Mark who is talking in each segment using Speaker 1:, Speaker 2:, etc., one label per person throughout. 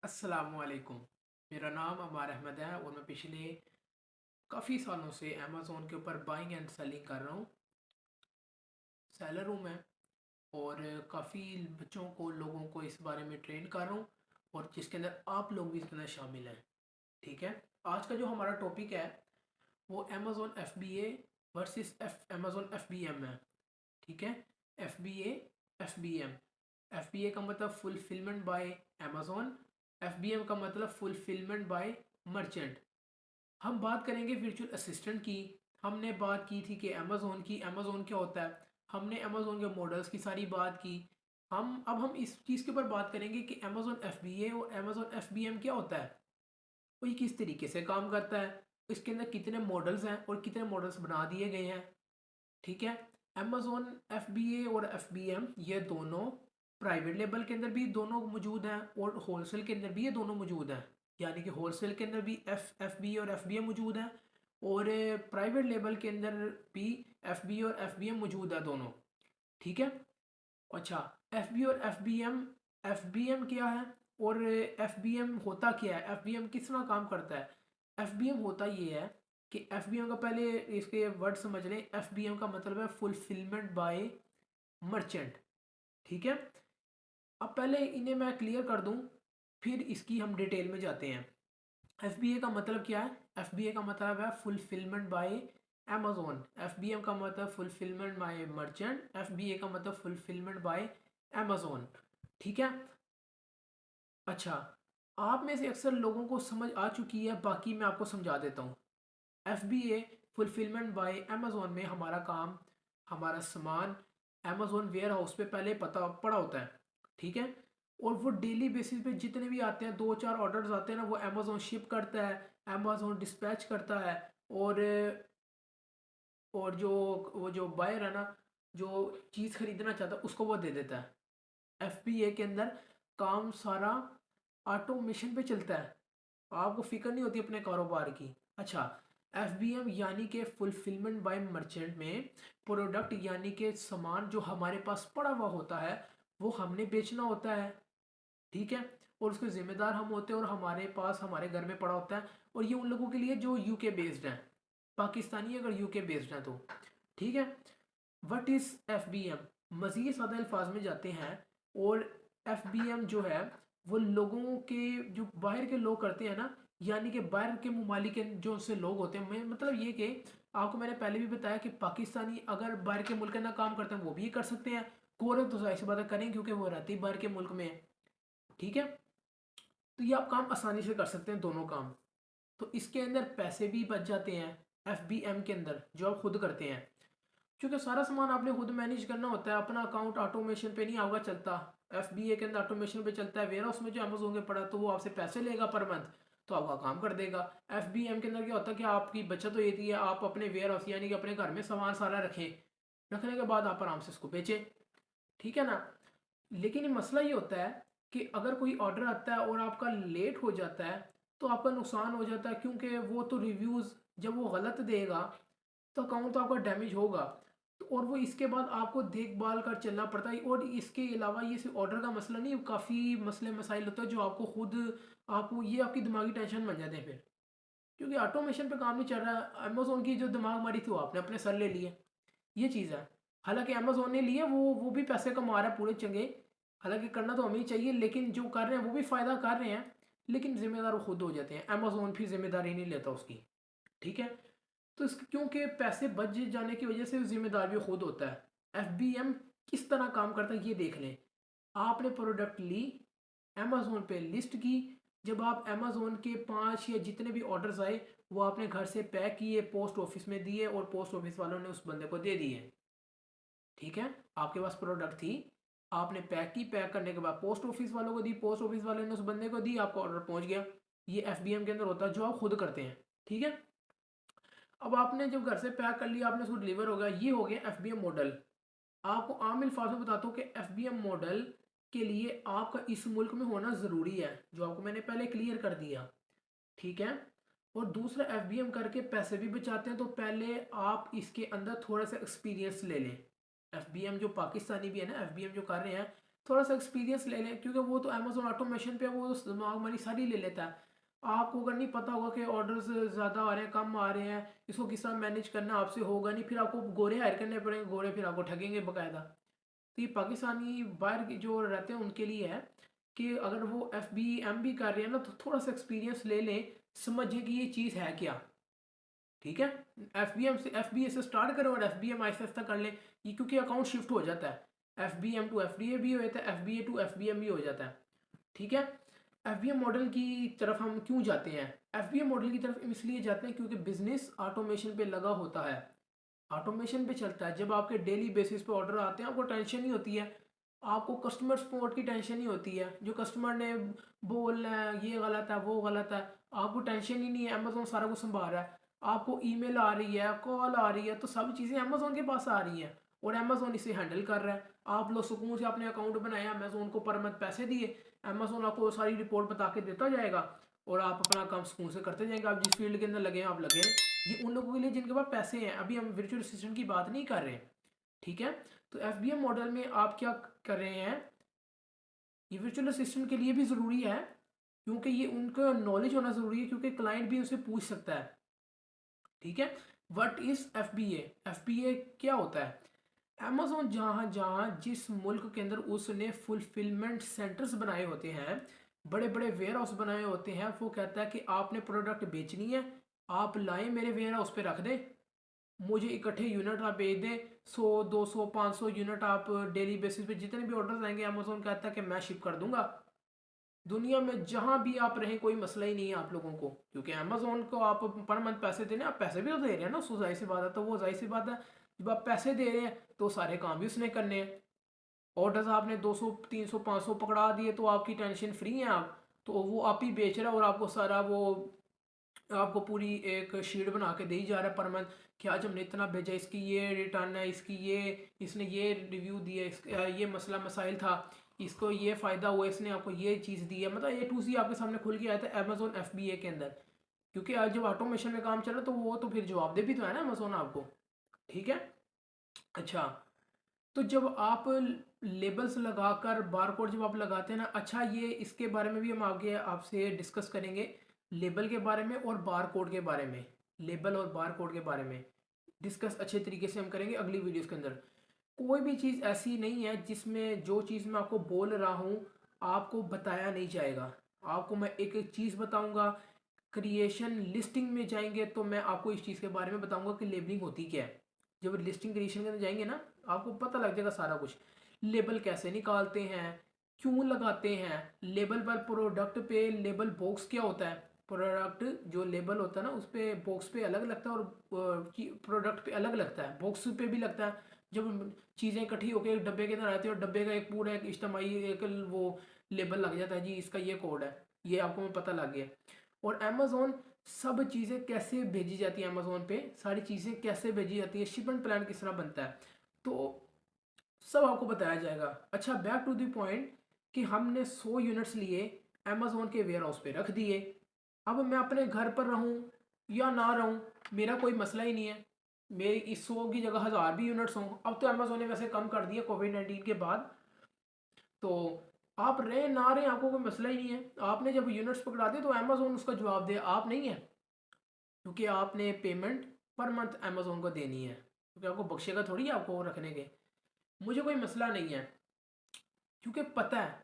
Speaker 1: अस्सलामुअलैकुम। मेरा नाम अमार अहमद है और मैं पिछले काफ़ी सालों से अमेज़ोन के ऊपर बाइंग एंड सेलिंग कर रहा हूँ। सेलर हूँ मैं और काफ़ी बच्चों को लोगों को इस बारे में ट्रेन कर रहा हूँ और जिसके अंदर आप लोग भी इसके अंदर शामिल हैं। ठीक है। आज का जो हमारा टॉपिक है वो Amazon F B A versus Amazon F B M है। ठीक है। F B F B M. F B A का मतलब fulfilment by Amazon. F B M का मतलब फुलफिलमेंट बाय मर्चेंट। हम बात करेंगे वर्चुअल असिस्टेंट की। हमने बात की थी कि अमेज़ोन की, अमेज़ोन क्या होता है। हमने अमेज़ोन के मॉडल्स की सारी बात की। हम इस चीज़ के ऊपर बात करेंगे कि अमेज़ोन एफ बी ए और अमेज़ोन एफ बी एम क्या होता है, वो ये किस तरीके से काम करता है, इसके अंदर कितने मॉडल्स हैं और कितने मॉडल्स बना दिए गए हैं। ठीक है। अमेज़ोन एफ बी ए और एफ बी एम ये दोनों प्राइवेट लेबल के अंदर भी दोनों मौजूद हैं और होलसेल के अंदर भी ये दोनों मौजूद हैं। यानी कि होलसेल के अंदर भी एफ बी और एफ बी एम मौजूद हैं और प्राइवेट लेबल के अंदर भी एफ बी और एफ बी एम मौजूद है दोनों। ठीक है। अच्छा, एफ बी और एफ बी एम क्या है और एफ बी एम होता क्या है, एफ बी एम किस तरह काम करता है। एफ बी एम होता ये है कि एफ बी एम का पहले इसके वर्ड समझ लें। एफ बी एम का मतलब है फुलफिलमेंट बाय मर्चेंट। ठीक है। अब पहले इन्हें मैं क्लियर कर दूं, फिर इसकी हम डिटेल में जाते हैं। एफ बी ए का मतलब क्या है। एफ बी ए का मतलब है fulfilment by Amazon. F B M का मतलब fulfilment by merchant. F B A का मतलब फुलफिलमेंट बाय अमेजोन। ठीक है। अच्छा, आप में से अक्सर लोगों को समझ आ चुकी है, बाकी मैं आपको समझा देता हूँ। F B A fulfilment by Amazon में हमारा काम, हमारा सामान अमेजोन वेयर हाउस पे पहले पता पड़ा होता है। ठीक है। और वो डेली बेसिस पे जितने भी आते हैं, दो चार ऑर्डर्स आते हैं ना, वो अमेजोन शिप करता है, अमेजोन डिस्पैच करता है। और जो वो जो बायर है ना, जो चीज़ खरीदना चाहता है उसको वो दे देता है। एफ बी ए के अंदर काम सारा ऑटोमेशन पे चलता है, आपको फिक्र नहीं होती अपने कारोबार की। अच्छा, एफ बी एम यानी कि फुलफिलमेंट बाय मर्चेंट में प्रोडक्ट यानी कि सामान जो हमारे पास पड़ा हुआ होता है वो हमने बेचना होता है। ठीक है। और उसके ज़िम्मेदार हम होते हैं और हमारे पास हमारे घर में पड़ा होता है। और ये उन लोगों के लिए जो यूके बेस्ड हैं, पाकिस्तानी अगर यूके बेस्ड हैं तो। ठीक है। What is F B M, मज़ीद सादा अल्फाज में जाते हैं। और एफ बी एम जो है वो लोगों के, जो बाहर के लोग करते हैं ना, यानी कि बाहर के ममालिक के जो उनसे लोग होते हैं, मैं मतलब ये कि आपको मैंने पहले भी बताया कि पाकिस्तानी अगर बाहर के मुल्क के अंदर काम करते हैं वो भी ये कर सकते हैं। कोरे तो ऐसी बातें करें क्योंकि वो रहती बाहर के मुल्क में है। ठीक है। तो ये आप काम आसानी से कर सकते हैं दोनों काम। तो इसके अंदर पैसे भी बच जाते हैं एफ बी एम के अंदर जो आप खुद करते हैं, क्योंकि सारा सामान आपने खुद मैनेज करना होता है। अपना अकाउंट ऑटोमेशन पे नहीं होगा चलता, एफ बी ए के अंदर ऑटोमेशन पे चलता है। वेयर हाउस में जो अमेजोन के पड़ा तो वो आपसे पैसे लेगा पर मंथ, तो आपका काम कर देगा। एफ बी एम के अंदर क्या होता है कि आपकी बचत तो ये है, आप अपने वेयर हाउस यानी कि अपने घर में सामान सारा रखें, रखने के बाद आप आराम से इसको बेचें। ठीक है ना। लेकिन ये मसला ये होता है कि अगर कोई ऑर्डर आता है और आपका लेट हो जाता है तो आपका नुकसान हो जाता है, क्योंकि वो तो रिव्यूज़ जब वो गलत देगा तो अकाउंट तो आपका डैमेज होगा। तो और वो इसके बाद आपको देखभाल कर चलना पड़ता है। और इसके अलावा ये सिर्फ ऑर्डर का मसला नहीं, काफ़ी मसले मसाइल होते हैं जो आपको खुद, आपको ये आपकी दिमागी टेंशन बन जाते हैं फिर, क्योंकि ऑटोमेशन पे काम नहीं चल रहा है। अमेजोन की जो दिमाग मारी थी वो आपने अपने सर ले लिए, ये चीज़ है। हालांकि अमेजोन ने लिए, वो भी पैसे कमा रहा है पूरे चंगे। हालांकि करना तो हमें ही चाहिए, लेकिन जो कर रहे हैं वो भी फ़ायदा कर रहे हैं, लेकिन जिम्मेदार वो खुद हो जाते हैं। अमेजोन भी जिम्मेदारी नहीं लेता उसकी। ठीक है। तो इस क्योंकि पैसे बच जाने की वजह से जिम्मेदार भी खुद होता है। एफ बी एम किस तरह काम करता है ये देख लें। आपने प्रोडक्ट ली, अमेजोन पे लिस्ट की, जब आप अमेजोन के 5 या जितने भी ऑर्डर्स आए वो आपने घर से पैक किए, पोस्ट ऑफिस में दिए और पोस्ट ऑफिस वालों ने उस बंदे को दे दिए। ठीक है। आपके पास प्रोडक्ट थी, आपने पैक की, पैक करने के बाद पोस्ट ऑफिस वालों को दी, पोस्ट ऑफिस वाले ने उस बंदे को दी, आपका ऑर्डर पहुंच गया। ये एफ बी एम के अंदर होता है जो आप खुद करते हैं। ठीक है। अब आपने जब घर से पैक कर लिया, आपने उसको डिलीवर हो गया, ये हो गया एफ बी एम मॉडल। आपको आम अल्फाज में बताता हूँ कि एफ बी एम मॉडल के लिए आपका इस मुल्क में होना ज़रूरी है, जो आपको मैंने पहले क्लियर कर दिया। ठीक है। और दूसरा, एफ बी एम करके पैसे भी बचाते हैं, तो पहले आप इसके अंदर थोड़ा सा एक्सपीरियंस ले लें। एफ बी एम जो पाकिस्तानी भी है ना, एफ बी एम जो कर रहे हैं, थोड़ा सा एक्सपीरियंस ले लें, क्योंकि वो तो अमेजोन ऑटोमेशन पे वो तो दिमाग हमारी सारी ले लेता है। आपको अगर नहीं पता होगा कि ऑर्डर्स ज़्यादा आ रहे हैं कम आ रहे हैं, इसको किस तरह मैनेज करना आपसे होगा नहीं, फिर आपको गोरे हायर करने पड़ेंगे, गोरे फिर आपको ठगेंगे बाकायदा। तो ये पाकिस्तानी बाहर के जो रहते हैं उनके लिए है कि अगर वो एफ बी एम बी कर रहे हैं ना, तो थोड़ा सा एक्सपीरियंस ले लें, समझें कि ये चीज़ है क्या। ठीक है, एफ बी ए से स्टार्ट करें और F B M Aahista Aahista कर लें। ये क्योंकि अकाउंट शिफ्ट हो जाता है, F B M to F D A भी हो जाता है, F B A to F B M भी हो जाता है। ठीक है, एफ बी एम मॉडल की तरफ हम क्यों जाते हैं? एफ बी एम मॉडल की तरफ इसलिए जाते हैं क्योंकि बिजनेस ऑटोमेशन पे लगा होता है, ऑटोमेशन पे चलता है। जब आपके डेली बेसिस पे ऑर्डर आते हैं, आपको टेंशन नहीं होती है, आपको कस्टमर सपोर्ट की टेंशन नहीं होती है, जो कस्टमर ने बोलना है ये गलत है वो गलत है, आपको टेंशन ही नहीं है, अमेजोन सारा कुछ संभाल रहा है। आपको ईमेल आ रही है, कॉल आ रही है, तो सब चीज़ें अमेजोन के पास आ रही हैं और अमेजोन इसे हैंडल कर रहा है। आप लोग सुकून से अपने अकाउंट बनाया, अमेजोन को पर मंथ पैसे दिए, अमेजोन आपको सारी रिपोर्ट बता के देता जाएगा और आप अपना काम सुकून से करते जाएंगे। आप जिस फील्ड के अंदर लगे हैं आप लगे हैं। ये उन लोगों के लिए जिनके पास पैसे हैं, अभी हम वर्चुअल असिस्टेंट की बात नहीं कर रहे। ठीक है, तो एफ मॉडल में आप क्या कर रहे हैं, ये वर्चुअल असिस्टेंट के लिए भी ज़रूरी है, क्योंकि ये उनका नॉलेज होना ज़रूरी है, क्योंकि क्लाइंट भी उनसे पूछ सकता है। ठीक है, व्हाट इज़ एफ बी ए क्या होता है? अमेजोन जहाँ जहाँ जिस मुल्क के अंदर उसने फुलफिलमेंट सेंटर्स बनाए होते हैं, बड़े बड़े वेयर हाउस बनाए होते हैं, वो कहता है कि आपने प्रोडक्ट बेचनी है, आप लाएं मेरे वेयर हाउस पे रख दें, मुझे इकट्ठे यूनिट आप भेज दें, 100 200 500 यूनिट आप डेली बेसिस पे जितने भी ऑर्डर आएंगे, अमेजोन कहता है कि मैं शिप कर दूंगा। दुनिया में जहां भी आप रहें कोई मसला ही नहीं है आप लोगों को, क्योंकि अमेजोन को आप पर मंथ पैसे दे रहे हैं, आप पैसे भी तो दे रहे हैं ना, उसको जाहिर सी बात है, तो वो जाहिर सी बात है जब आप पैसे दे रहे हैं तो सारे काम भी उसने करने हैं। ऑर्डर्स आपने 200 300 500 पकड़ा दिए तो आपकी टेंशन फ्री हैं आप, तो वो आप ही बेच रहा है और आपको सारा वो आपको पूरी एक शीट बना के दे ही जा रहा है पर मंथ कि आज हमने इतना भेजा, इसकी ये रिटर्न है, इसकी ये इसने ये रिव्यू दिया, ये मसला मसाइल था, इसको ये फ़ायदा हुआ, इसने आपको ये चीज़ दी है, मतलब ए टू सी आपके सामने खुल के आया था अमेजोन एफ बी ए के अंदर। क्योंकि आज जब ऑटोमेशन में काम चल रहा है तो वो तो फिर जवाबदेह भी तो है ना अमेजोन आपको। ठीक है, अच्छा, तो जब आप लेबल्स लगाकर बारकोड जब आप लगाते हैं ना, अच्छा ये इसके बारे में भी हम आगे आपसे डिस्कस करेंगे, लेबल के बारे में और बारकोड के बारे में, लेबल और बारकोड के बारे में डिस्कस अच्छे तरीके से हम करेंगे अगली वीडियोस के अंदर। कोई भी चीज़ ऐसी नहीं है जिसमें जो चीज़ मैं आपको बोल रहा हूँ आपको बताया नहीं जाएगा। आपको मैं एक एक चीज़ बताऊंगा, क्रिएशन लिस्टिंग में जाएंगे तो मैं आपको इस चीज़ के बारे में बताऊंगा कि लेबलिंग होती क्या है। जब लिस्टिंग क्रिएशन के अंदर जाएंगे ना, आपको पता लग जाएगा सारा कुछ, लेबल कैसे निकालते हैं, क्यों लगाते हैं लेबल पर, प्रोडक्ट पे लेबल बॉक्स क्या होता है, प्रोडक्ट जो लेबल होता है ना उस पे बॉक्स पे अलग लगता है और प्रोडक्ट पे अलग लगता है, बॉक्स पे भी लगता है। जब चीज़ें इकट्ठी होकर एक डब्बे के अंदर आती है और डब्बे का एक पूरा एक इज्तिमाही एक वो लेबल लग जाता है, जी इसका ये कोड है, ये आपको मैं पता लग गया। और अमेजोन सब चीज़ें कैसे भेजी जाती है, अमेजोन पे सारी चीज़ें कैसे भेजी जाती है, शिपमेंट प्लान किस तरह बनता है, तो सब आपको बताया जाएगा। अच्छा, बैक टू द पॉइंट कि हमने 100 यूनिट्स लिए, अमेजोन के वेयर हाउस पे रख दिए, अब मैं अपने घर पर रहूं या ना रहूं मेरा कोई मसला ही नहीं है, मेरी इस 100 की जगह 1000 भी यूनिट्स हों, अब तो अमेजोन ने वैसे कम कर दिया कोविड-19 के बाद, तो आप रहे ना रहे आपको कोई मसला ही नहीं है। आपने जब यूनिट्स पकड़ा दिए तो अमेजोन उसका जवाब दे, आप नहीं है, क्योंकि आपने पेमेंट पर मंथ अमेजोन को देनी है, क्योंकि आपको बख्शेगा थोड़ी है आपको वो रखने के। मुझे कोई मसला नहीं है, क्योंकि पता है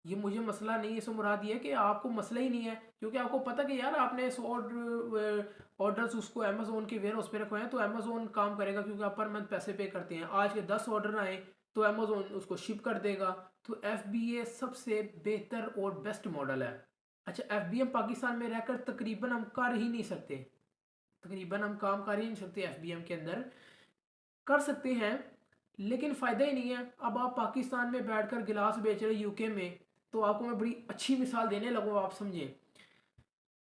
Speaker 1: ये मुझे मसला नहीं है, इससे मुराद ये है कि आपको मसला ही नहीं है, क्योंकि आपको पता कि यार आपने 100 ऑर्डर्स उसको अमेजोन के वेयर हाउस पे रखवाए हैं तो अमेजोन काम करेगा, क्योंकि आप पर मंथ पैसे पे करते हैं। आज के 10 ऑर्डर आए तो अमेजोन उसको शिप कर देगा। तो एफ बी ए सबसे बेहतर और बेस्ट मॉडल है। अच्छा, एफ बी एम पाकिस्तान में रहकर तकरीबन हम कर ही नहीं सकते, तकरीबन हम काम कर ही नहीं सकते एफ बी एम के अंदर, कर सकते हैं लेकिन फ़ायदा ही नहीं है। अब आप पाकिस्तान में बैठकर गिलास बेच रहे यूके में, तो आपको मैं बड़ी अच्छी मिसाल देने लगूँ, आप समझें।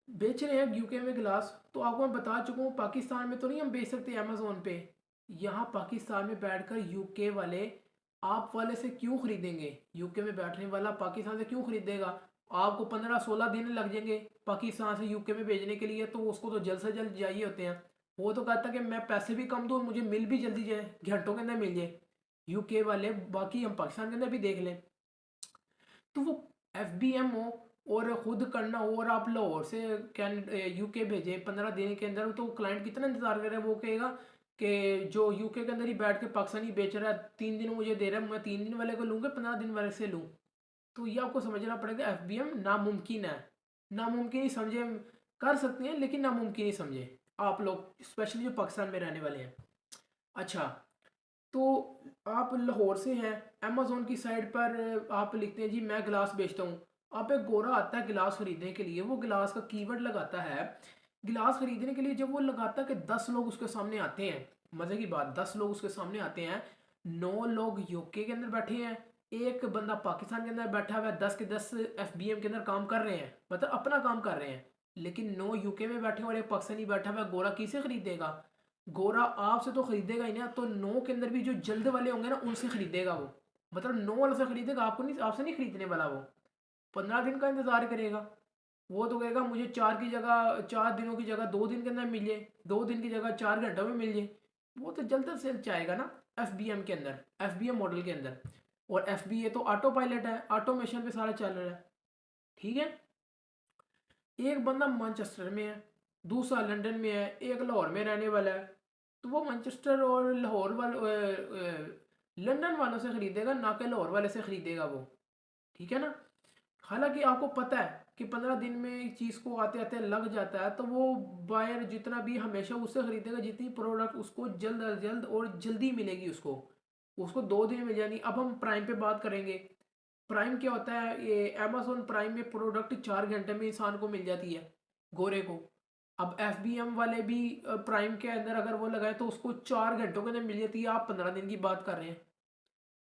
Speaker 1: बेच रहे हैं यूके में गिलास, तो आपको मैं बता चुका हूँ पाकिस्तान में तो नहीं हम बेच सकते अमेजोन पे। यहाँ पाकिस्तान में बैठकर यूके वाले आप वाले से क्यों खरीदेंगे, यूके में बैठने वाला पाकिस्तान से क्यों खरीदेगा? आपको 15 16 दिन लग जाएंगे पाकिस्तान से यूके में भेजने के लिए, तो उसको तो जल्द से जल्द चाहिए होते हैं। वो तो कहता है कि मैं पैसे भी कम दूँ, मुझे मिल भी जल्दी जाए, घंटों के अंदर मिल जाए। यूके वाले, बाकी हम पाकिस्तान के अंदर भी देख लें, तो वो एफबीएम हो और खुद करना हो, और आप लाहौर से कैन यूके भेजें 15 दिन के अंदर, तो क्लाइंट कितना इंतजार करे, वो कहेगा कि जो यूके के अंदर ही बैठ के पाकिस्तानी बेच रहा है 3 दिन मुझे दे रहा है, मैं 3 दिन वाले को लूँगा 15 दिन वाले से लूँ। तो ये आपको समझना पड़ेगा, एफबीएम नामुमकिन है। नामुमकिन ही समझे, कर सकते हैं लेकिन नामुमकिन ही समझे आप लोग, स्पेशली जो पाकिस्तान में रहने वाले हैं। अच्छा, तो आप लाहौर से हैं, अमेज़ोन की साइट पर आप लिखते हैं जी मैं गिलास बेचता हूँ। आप एक गोरा आता है गिलास खरीदने के लिए, वो गिलास का कीवर्ड लगाता है, गिलास खरीदने के लिए जब वो लगाता है कि 10 लोग उसके सामने आते हैं, मज़े की बात 10 लोग उसके सामने आते हैं, 9 लोग यूके के अंदर बैठे हैं, एक बंदा पाकिस्तान के अंदर बैठा हुआ है, 10 के 10 एफबीएम के अंदर काम कर रहे हैं, मतलब अपना काम कर रहे हैं, लेकिन 9 यूके में बैठे और एक पाकिस्तानी बैठा हुआ है, गोरा किसे खरीदेगा? गोरा आपसे तो खरीदेगा ही ना, तो 9 के अंदर भी जो जल्द वाले होंगे ना उनसे खरीदेगा वो, मतलब 9 वालों से खरीदेगा, आपको नहीं, आपसे नहीं खरीदने वाला वो। 15 दिन का इंतजार करेगा, वो तो कहेगा मुझे 4 दिनों की जगह 2 दिन के अंदर मिल जाए, 2 दिन की जगह 4 घंटों में मिल जाए, वो तो जल्द से जल्द चाहेगा ना एफबीएम के अंदर, एफबीएम मॉडल के अंदर। और एफबीए तो ऑटो पायलट है, ऑटोमेशन पे सारा चल रहा है। ठीक है, एक बंदा मैनचेस्टर में है, दूसरा लंदन में है, एक लाहौर में रहने वाला है, तो वो मैनचेस्टर और लाहौर लंदन वालों से खरीदेगा, ना कि लाहौर वाले से खरीदेगा वो। ठीक है ना, हालांकि आपको पता है कि 15 दिन में चीज़ को आते आते लग जाता है, तो वो बायर जितना भी हमेशा उससे खरीदेगा जितनी प्रोडक्ट उसको जल्द अज जल्द और जल्दी मिलेगी, उसको उसको 2 दिन मिल जाएगी। अब हम प्राइम पे बात करेंगे। प्राइम क्या होता है, ये अमेजोन प्राइम में प्रोडक्ट 4 घंटे में इंसान को मिल जाती है, गोरे को। अब एफबीएम वाले भी प्राइम के अंदर अगर वो लगाए तो उसको 4 घंटों के अंदर मिल जाती है, आप 15 दिन की बात कर रहे हैं।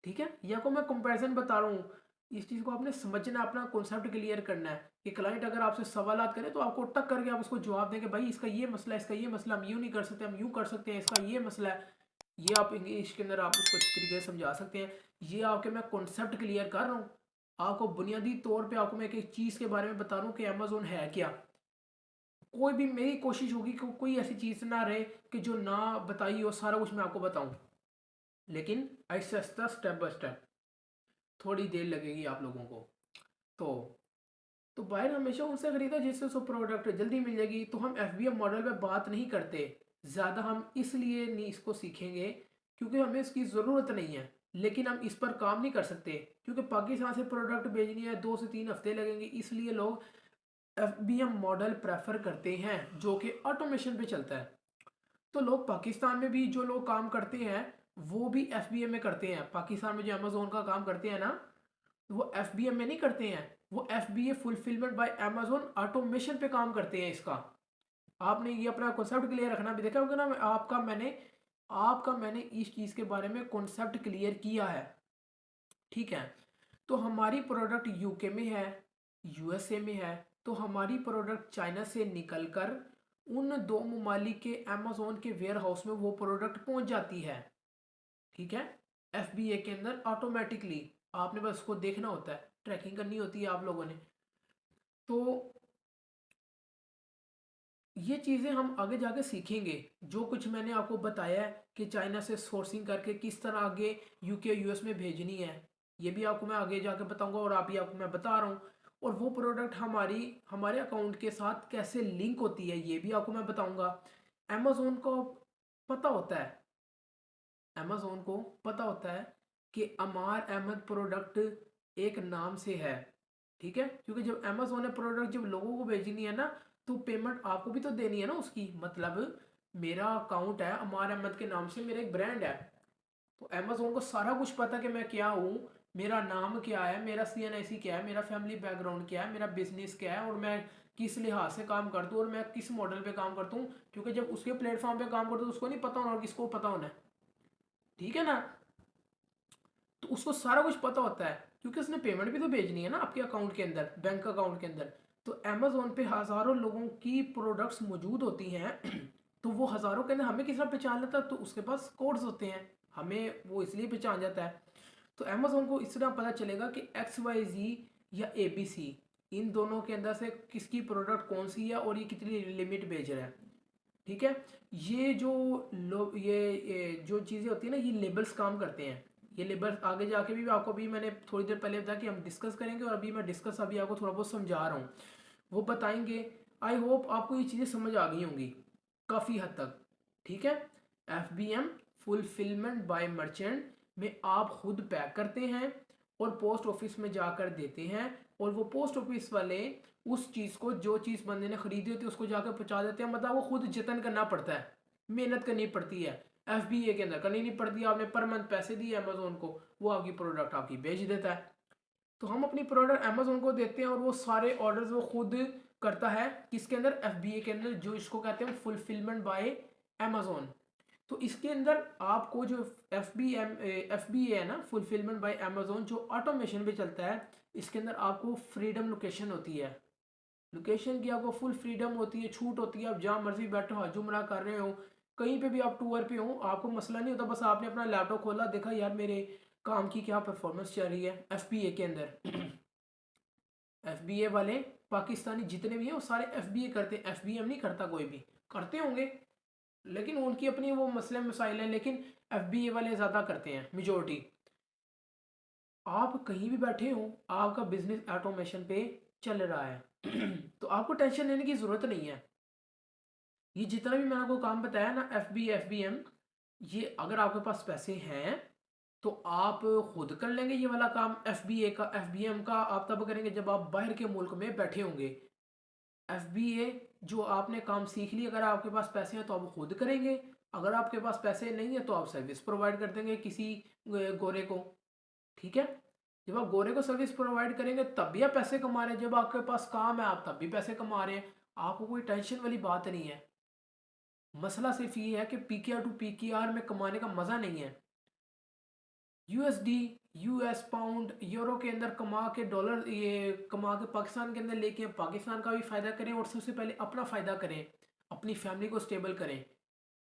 Speaker 1: ठीक है, या को मैं कंपैरिजन बता रहा हूँ, इस चीज़ को आपने समझना, अपना कॉन्सेप्ट क्लियर करना है कि क्लाइंट अगर आपसे सवालात करे तो आपको टक करके आप उसको जवाब दें कि भाई इसका ये मसला है, इसका ये मसला, हम यूँ नहीं कर सकते, हम यूँ कर सकते हैं, इसका ये मसला है। ये आप इंग्लिश के अंदर आप उसको अच्छी तरीके से समझा सकते हैं। ये आपके मैं कॉन्सेप्ट क्लियर कर रहा हूँ, आपको बुनियादी तौर पे आपको मैं एक एक चीज़ के बारे में बता रहा हूँ कि अमेजोन है क्या। कोई भी मेरी कोशिश होगी कि कोई ऐसी चीज़ ना रहे कि जो ना बताई हो, सारा कुछ मैं आपको बताऊँ, लेकिन ऐसा स्टेप बाय स्टेप, थोड़ी देर लगेगी आप लोगों को। तो बायर हमेशा उनसे खरीदा जिससे उसको प्रोडक्ट जल्दी मिल जाएगी। तो हम एफबीएम मॉडल पे बात नहीं करते ज़्यादा, हम इसलिए नहीं इसको सीखेंगे क्योंकि हमें इसकी ज़रूरत नहीं है, लेकिन हम इस पर काम नहीं कर सकते क्योंकि पाकिस्तान से प्रोडक्ट भेजनी है, 2 से 3 हफ्ते लगेंगे, इसलिए लोग एफबीएम मॉडल प्रेफर करते हैं जो कि ऑटोमेशन पे चलता है। तो लोग पाकिस्तान में भी जो लोग काम करते हैं वो भी एफबीएम में करते हैं। पाकिस्तान में जो अमेजोन का काम करते हैं ना, वो एफबीएम में नहीं करते हैं, वो FBA fulfilment by Amazon automation पे काम करते हैं। इसका आपने ये अपना कॉन्सेप्ट क्लियर रखना, भी देखा होगा ना, आपका मैंने इस चीज़ के बारे में कॉन्सेप्ट क्लियर किया है। ठीक है, तो हमारी प्रोडक्ट यूके में है, यूएसए में है, तो हमारी प्रोडक्ट चाइना से निकलकर उन 2 ममालिक के अमेजोन के वेयर हाउस में वो प्रोडक्ट पहुंच जाती है। ठीक है, एफबीए के अंदर ऑटोमेटिकली, आपने बस उसको देखना होता है, ट्रैकिंग करनी होती है आप लोगों ने। तो ये चीज़ें हम आगे जाके सीखेंगे, जो कुछ मैंने आपको बताया है कि चाइना से सोर्सिंग करके किस तरह आगे यूके यूएस में भेजनी है, ये भी आपको मैं आगे जाके बताऊंगा, और आप भी आपको मैं बता रहा हूँ। और वो प्रोडक्ट हमारे अकाउंट के साथ कैसे लिंक होती है ये भी आपको मैं बताऊंगा। अमेजोन को पता होता है अमेजोन को पता होता है कि अमार अहमद प्रोडक्ट एक नाम से है। ठीक है, क्योंकि जब अमेजोन ने प्रोडक्ट जब लोगों को भेजनी है ना, तो पेमेंट आपको भी तो देनी है ना उसकी, मतलब मेरा अकाउंट है अमार अहमद के नाम से, मेरा एक ब्रांड है, तो अमेजोन को सारा कुछ पता कि मैं क्या हूँ, मेरा नाम क्या है, मेरा सीएनआईसी क्या है, मेरा फैमिली बैकग्राउंड क्या है, मेरा बिजनेस क्या है, और मैं किस लिहाज से काम करता हूँ, और मैं किस मॉडल पे काम करता हूँ। क्योंकि जब उसके प्लेटफॉर्म पे काम करता हूँ उसको नहीं पता होना, और किसको पता होना है। ठीक है ना, तो उसको सारा कुछ पता होता है क्योंकि उसने पेमेंट भी तो भेजनी है ना आपके अकाउंट के अंदर, बैंक अकाउंट के अंदर। तो अमेजोन पे हज़ारों लोगों की प्रोडक्ट्स मौजूद होती हैं तो वो हज़ारों के अंदर हमें किस तरह पहचान लेता है, तो उसके पास कोड्स होते हैं, हमें वो इसलिए पहचान जाता है। तो अमेजोन को इस तरह पता चलेगा कि XYZ या ABC, इन दोनों के अंदर से किसकी प्रोडक्ट कौन सी है और ये कितनी लिमिट भेज रहा है। ठीक है, ये जो जो चीज़ें होती है ना, ये लेबल्स काम करते हैं, ये लेबल्स आगे जाके भी आपको, भी मैंने थोड़ी देर पहले बताया कि हम डिस्कस करेंगे, और अभी मैं डिस्कस अभी आपको थोड़ा बहुत समझा रहा हूँ, वो बताएंगे। आई होप आपको ये चीज़ें समझ आ गई होंगी काफ़ी हद तक। ठीक है, FBM फुलफिलमेंट बाय मर्चेंट में आप खुद पैक करते हैं और पोस्ट ऑफिस में जाकर देते हैं, और वो पोस्ट ऑफिस वाले उस चीज़ को, जो चीज़ बंदे ने खरीदी होती है उसको जाकर पहुंचा देते हैं। मतलब वो खुद जतन करना पड़ता है, मेहनत करनी पड़ती है। FBA के अंदर करनी नहीं पड़ती, आपने पर मंथ पैसे दिए अमेजोन को, वो आपकी प्रोडक्ट आपकी बेच देता है। तो हम अपनी प्रोडक्ट अमेजोन को देते हैं और वो सारे ऑर्डर्स वो खुद करता है, किसके अंदर, FBA के अंदर, जो इसको कहते हैं फुलफिलमेंट बाय अमेजोन। तो इसके अंदर आपको जो FBA है ना, फुलफिलमेंट बाय अमेजोन, जो ऑटोमेशन पे चलता है, इसके अंदर आपको फ्रीडम लोकेशन होती है, लोकेशन की आपको फुल फ्रीडम होती है, छूट होती है। आप जहाँ मर्जी बैठे हो, जुमरा कर रहे हो, कहीं पे भी आप टूर पे हो, आपको मसला नहीं होता। बस आपने अपना लैपटॉप खोला, देखा यार मेरे काम की क्या परफॉर्मेंस चल रही है FBA के अंदर। FBA वाले पाकिस्तानी जितने भी हैं वो सारे FBA करते हैं, FBM नहीं करता कोई भी, करते होंगे लेकिन उनकी अपनी वो मसले मसाइल हैं, लेकिन FBA वाले ज़्यादा करते हैं मेजोरिटी। आप कहीं भी बैठे हो, आपका बिजनेस ऑटोमेशन पे चल रहा है। तो आपको टेंशन लेने की ज़रूरत नहीं है। ये जितना भी मैंने आपको काम बताया ना, FBA FBM, ये अगर आपके पास पैसे हैं तो आप खुद कर लेंगे ये वाला काम। FBA का, FBM का आप तब करेंगे जब आप बाहर के मुल्क में बैठे होंगे। FBA जो आपने काम सीख लिया, अगर आपके पास पैसे हैं तो आप खुद करेंगे, अगर आपके पास पैसे नहीं है तो आप सर्विस प्रोवाइड कर देंगे किसी गोरे को। ठीक है, जब आप गोरे को सर्विस प्रोवाइड करेंगे तब भी आप पैसे कमा रहे हैं, जब आपके पास काम है आप तब भी पैसे कमा रहे हैं। आपको कोई टेंशन वाली बात नहीं है। मसला सिर्फ ये है कि PKR टू PKR में कमाने का मज़ा नहीं है। USD, US पाउंड, यूरो के अंदर कमा के, डॉलर ये कमा के पाकिस्तान के अंदर लेके पाकिस्तान का भी फ़ायदा करें, और सबसे पहले अपना फ़ायदा करें, अपनी फैमिली को स्टेबल करें,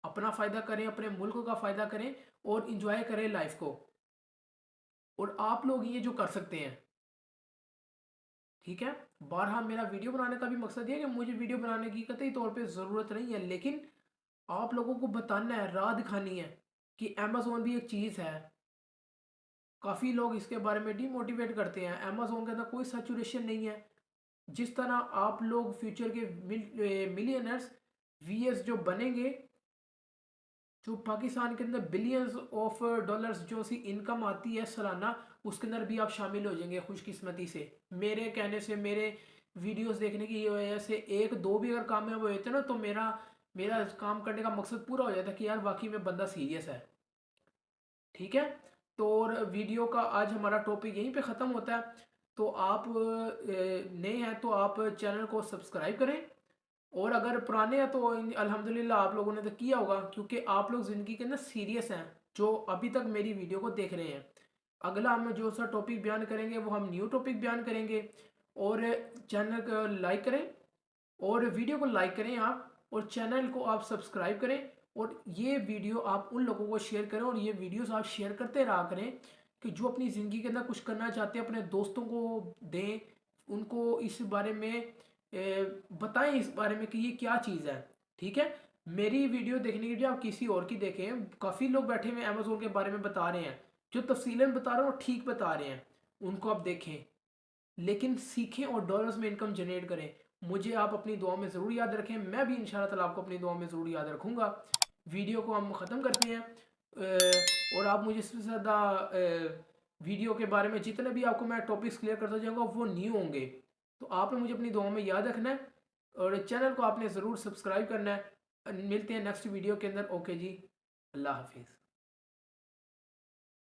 Speaker 1: अपना फ़ायदा करें, अपने मुल्क का फ़ायदा करें, और इंजॉय करें लाइफ को। और आप लोग ये जो कर सकते हैं, ठीक है। बारहा मेरा वीडियो बनाने का भी मकसद ये है कि मुझे वीडियो बनाने की कतई तौर पे ज़रूरत नहीं है, लेकिन आप लोगों को बताना है, राह दिखानी है कि अमेज़ोन भी एक चीज़ है। काफ़ी लोग इसके बारे में डीमोटिवेट करते हैं, अमेज़ोन के अंदर कोई सैचुरेशन नहीं है। जिस तरह आप लोग फ्यूचर के मिलियनर्स VS जो बनेंगे, जो पाकिस्तान के अंदर बिलियंस ऑफ डॉलर्स जो सी इनकम आती है सालाना, उसके अंदर भी आप शामिल हो जाएंगे खुशकिस्मती से। मेरे कहने से, मेरे वीडियोस देखने की वजह से एक दो भी अगर कामयाब हो जाते ना, तो मेरा मेरा काम करने का मकसद पूरा हो जाता कि यार वाकई में बंदा सीरियस है। ठीक है, तो और वीडियो का आज हमारा टॉपिक यहीं पे ख़त्म होता है। तो आप नए हैं तो आप चैनल को सब्सक्राइब करें, और अगर पुराने हैं तो अल्हम्दुलिल्लाह आप लोगों ने तो किया होगा, क्योंकि आप लोग ज़िंदगी के अंदर सीरियस हैं जो अभी तक मेरी वीडियो को देख रहे हैं। अगला हम जो सा टॉपिक बयान करेंगे वो हम न्यू टॉपिक बयान करेंगे। और चैनल को लाइक करें, और वीडियो को लाइक करें आप, और चैनल को आप सब्सक्राइब करें, और ये वीडियो आप उन लोगों को शेयर करें, और ये वीडियोस आप शेयर करते रहा करें कि जो अपनी ज़िंदगी के अंदर कुछ करना चाहते हैं, अपने दोस्तों को दें, उनको इस बारे में बताएं, इस बारे में कि ये क्या चीज़ है। ठीक है, मेरी वीडियो देखने की बजाय आप किसी और की देखें। काफ़ी लोग बैठे हुए अमेजोन के बारे में बता रहे हैं, जो तफसीलन बता रहे हैं वो ठीक बता रहे हैं, उनको आप देखें, लेकिन सीखें और डॉलर्स में इनकम जनरेट करें। मुझे आप अपनी दुआ में ज़रूर याद रखें, मैं भी इंशाल्लाह ताला आपको अपनी दुआ में ज़रूर याद रखूँगा। वीडियो को हम ख़त्म करते हैं। और आप मुझे इससे ज़्यादा वीडियो के बारे में जितने भी आपको मैं टॉपिक्स क्लियर करता जाऊँगा वो न्यू होंगे, तो आपने मुझे अपनी दुआ में याद रखना है, और चैनल को आपने ज़रूर सब्सक्राइब करना है। मिलते हैं नेक्स्ट वीडियो के अंदर। ओके जी, अल्लाह हाफिज़।